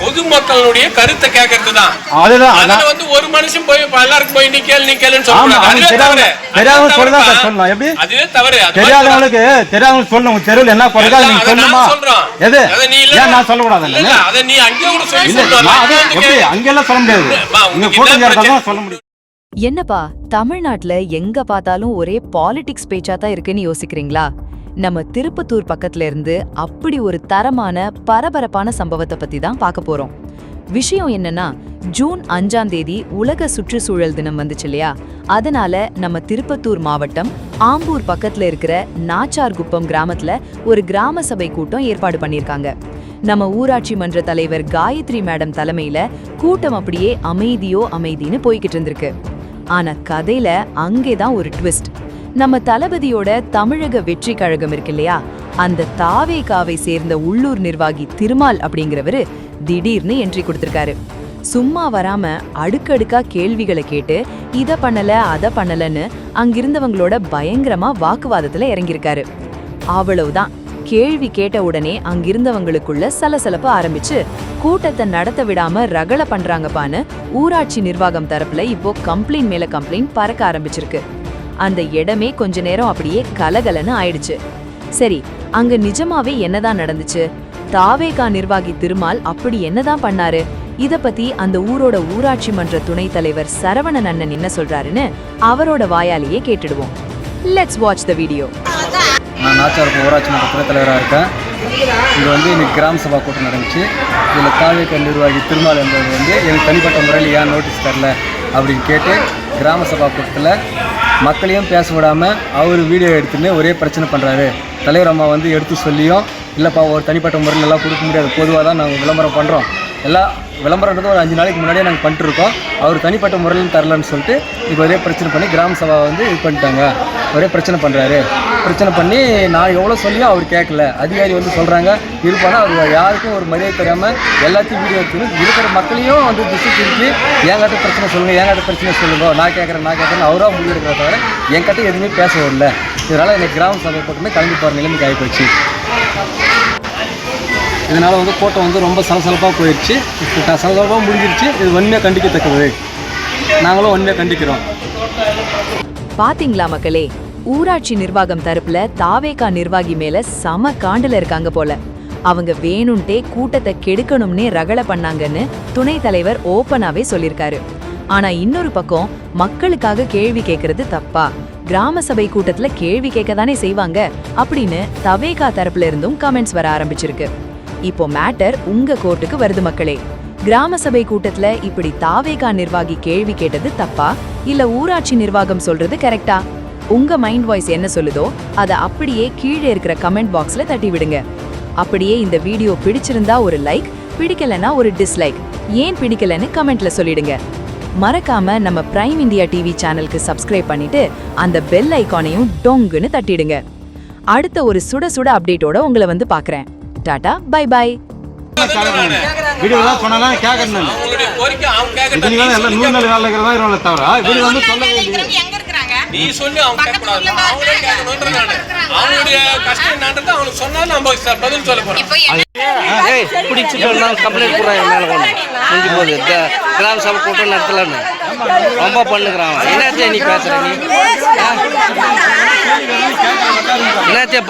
பொதுமக்களுடைய கருத்தை கேட்கறது தான். அதுதான் அதுல வந்து ஒரு மனுஷன் போய் எல்லாருக்கும் போய் நீ கேளுன்னு சொல்லக்கூடாது. சொல்லலாம். எப்படி அதுவே தவறு. தெரியாதவங்களுக்கு சொல்லணும். தெருவில் என்ன குறைதா நீங்க சொல்லணுமா? எது ஏன் நான் சொல்லக்கூடாது? அதை நீ அங்கே கூட சொல்லி எப்படி அங்கெல்லாம் சொல்ல முடியாது. சொல்ல முடியும். என்னப்பா தமிழ்நாட்டுல எங்க பார்த்தாலும் ஒரே பாலிடிக்ஸ் பேச்சா தான் இருக்குன்னு யோசிக்கிறீங்களா? நம்ம திருப்பத்தூர் பக்கத்துல இருந்து அப்படி ஒரு தரமான பரபரப்பான சம்பவத்தை பத்தி தான் பார்க்க போறோம். விஷயம் என்னன்னா, ஜூன் 5ஆம் தேதி உலக சுற்றுச்சூழல் தினம் வந்துச்சு இல்லையா? அதனால நம்ம திருப்பத்தூர் மாவட்டம் ஆம்பூர் பக்கத்துல இருக்கிற நாச்சார்குப்பம் கிராமத்துல ஒரு கிராம சபை கூட்டம் ஏற்பாடு பண்ணிருக்காங்க. நம்ம ஊராட்சி மன்ற தலைவர் காயத்ரி மேடம் தலைமையில கூட்டம் அப்படியே அமைதின்னு போய்கிட்டு இருந்திருக்கு. ஆனா கதையில அங்கேதான் ஒரு ட்விஸ்ட். நம்ம தளபதியோட தமிழக வெற்றி கழகம் இருக்கு இல்லையா, அந்த தாவேகாவை சேர்ந்த உள்ளூர் நிர்வாகி திருமால் அப்படிங்கிறவரு திடீர்னு என்ட்ரி கொடுத்திருக்காரு. சும்மா வராம அடுக்கடுக்கா கேள்விகளை கேட்டு இத பண்ணல அத பண்ணலன்னு அங்கிருந்தவங்களோட பயங்கரமா வாக்குவாதத்துல இறங்கியிருக்காரு. அவ்வளவுதான், கேள்வி கேட்ட உடனே அங்கிருந்தவங்களுக்குள்ள சலசலப்பு ஆரம்பிச்சு கூட்டத்தை நடத்த விடாம ரகள பண்றாங்கப்பான்னு ஊராட்சி நிர்வாகம் தரப்புல இப்போ கம்ப்ளைண்ட் மேல கம்ப்ளைண்ட் பறக்க ஆரம்பிச்சிருக்கு. அந்த இடமே கொஞ்ச நேரம் அப்படியே கலகலன்னு ஆயிடுச்சு. சரி, அங்க நிஜமாவே என்னதான் நடந்துச்சு? தாவேகா நிர்வாகி திருமால் அப்படி என்னதான் பண்ணாரு? இத பத்தி அந்த ஊரோட ஊராட்சி மன்ற துணைத் தலைவர் சரவணன் அண்ணன் என்ன சொல்றாருன்னு அவரோட வாயாலேயே கேட்டுடுவோம். Let's watch the video. நான் நாச்சார்குப்பம் ஊராட்சி மன்ற துணைத் தலைவராக இருக்கேன். இங்கே வந்து இன்னைக்கு கிராம சபா கூட்டம் நடந்துச்சு. இதில் தாவேகா நிர்வாகி திருமால் என்பவர் வந்து எனக்கு தனிப்பட்ட முறையில் ஏன் நோட்டீஸ் தரல அப்படின்னு கேட்டு கிராம சபா கூட்டத்தில் மக்களையும் பேச விடாமல் அவர் வீடியோ எடுத்துன்னு ஒரே பிரச்சனை பண்ணுறாரு. தலைவர் அம்மா வந்து எடுத்து சொல்லியும் இல்லைப்பா ஒரு தனிப்பட்ட முறையில் எல்லாம் கொடுக்க முடியாது, பொதுவாக தான் நாங்கள் விளம்பரம் பண்ணுறோம், எல்லாம் விளம்பரன்றது ஒரு 5 நாளைக்கு முன்னாடியே நாங்கள் பண்ணிட்டுருக்கோம், அவர் தனிப்பட்ட முறையிலும் தரலன்னு சொல்லிட்டு இப்போ ஒரே பிரச்சனை பண்ணி கிராம சபா வந்து இது பண்ணிட்டாங்க. ஒரே பிரச்சனை பண்ணுறாரு. பிரச்சனை பண்ணி நான் எவ்வளோ சொல்லியும் அவர் கேட்கல. அதிகாரி வந்து சொல்கிறாங்க இருப்பானா அவர் யாருக்கும் ஒரு மரியாதை தெரியாமல் எல்லாத்தையும் வீடியோ எடுத்துன்னு இருக்கிற மக்களையும் வந்து திசை திருப்பி என்கிட்ட பிரச்சனை சொல்லுங்க, நான் கேட்குறேன்னு அவராக முடிவெடுக்கிற தவிர என்கிட்ட எதுவுமே பேச வரல. இதனால் எனக்கு கிராம சபை போட்டுமே கிளம்பி போகிற நிலைமைக்கு ஆகிப்போச்சு. இதனால் வந்து கூட்டம் வந்து ரொம்ப சலசலப்பாக போயிடுச்சு. சலசலப்பாக முடிஞ்சிருச்சு. இது வன்மையாக கண்டிக்கத்தக்கது. நாங்களும் வன்மையாக கண்டிக்கிறோம். பாத்தீங்களா மக்களே, ஊராட்சி நிர்வாகம் தரப்புல தாவேகா நிர்வாகி மேல சம காண்டுல இருக்காங்க போல. அவங்க வேணும்ட்டே கூட்டத்தை கெடுக்கணும்னே ரகள பண்ணாங்கன்னு துணைத் தலைவர் ஓப்பனாவே சொல்லிருக்காரு. ஆனா இன்னொரு பக்கம் மக்களுக்காக கேள்வி கேட்கறது தப்பா? கிராம சபை கூட்டத்துல கேள்வி கேட்கதானே செய்வாங்க அப்படின்னு தவேகா தரப்புல இருந்தும் கமெண்ட்ஸ் வர ஆரம்பிச்சிருக்கு. இப்போ மேட்டர் உங்க கோர்ட்டுக்கு வருது மக்களே. கிராம சபை கூட்டத்துல இப்படி தாவேகா நிர்வாகி கேள்வி கேட்டது தப்பா, இல்ல ஊராட்சி நிர்வாகம் சொல்றது கரெக்டா? உங்க மைண்ட் வாய்ஸ் என்ன சொல்லுதோ அதை அப்படியே கீழே இருக்கிற கமெண்ட் பாக்ஸ்ல தட்டி விடுங்க. அப்படியே இந்த வீடியோ பிடிச்சிருந்தா ஒரு லைக், பிடிக்கலனா ஒரு டிஸ்லைக், ஏன் பிடிக்கலன்னு கமெண்ட்ல சொல்லிடுங்க. மறக்காம நம்ம பிரைம் இந்தியா டிவி சேனலுக்கு சப்ஸ்கிரைப் பண்ணிட்டு அந்த பெல் ஐகானையும் டொங்குன்னு தட்டிடுங்க. அடுத்த ஒரு சுட சுட அப்டேட்டோட உங்களை வந்து பாக்குறேன். Tata, bye bye. வீடியோலாம் சொன்னாலும் கேட்கணும். அவங்களுடைய கோரிக்கை அவங்க கேட்கறது. இதுல எல்லாம் 100 நாள் வேலை இருக்கிறதா இவங்கள தவிர வீடியோ வந்து சொல்லவே இல்லை. நீ சொல்லி அவங்க கேட்கக்கூடாது. அவங்களே கேட்கணும்ன்ற நானு. அவங்களுடைய கஷ்டம் என்னன்றது அவங்களுக்கு சொன்னா நம்ம பதில் சொல்ல போறோம். பிடிச்சி சொன்னா கம்ப்ளைண்ட் போடுறாங்க மேலே கொண்டு முடிஞ்சு போகுது. கிராம சபை கூட்டம் நடத்தலான்னு ரொம்ப பண்ணுக்கிறான். என்னத்தையும் நீ பேசுற நீ என்னத்தையும்